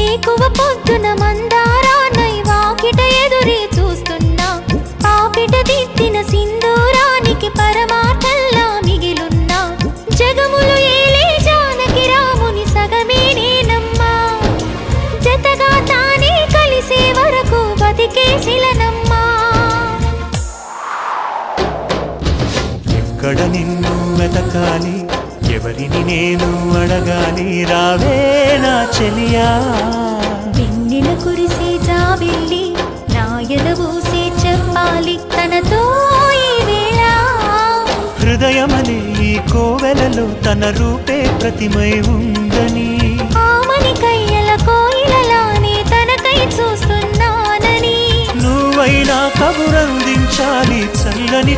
వేకువ పొద్దున మందారాన్నై వాకిట ఎదురే చూస్తున్నా పాపిట దిద్దిన సింధూరానికి పరమార్థంలా మిగిలున్నా జగములు ఏలే జానకి రాముని సగమే నేనమ్మా జతగా తానే కలిసే వరకు బతికేసిలనమ్మా ఎక్కడ నిన్ను వెతకాలి ఎవరిని నేను అడగాలి రావే నా చెలియా వెన్నెల కురిసే జాబిల్లి నా ఎదవూసే చెప్పాలి తనతో ఈ వేళ హృదయమనే ఈ కోవెలలో తన రూపే ప్రతిమై ఉందని ఆమని కయ్యల కోయిలలానే తనకై చూస్తున్నానని నువ్వైనా కబురందించాలి చల్లని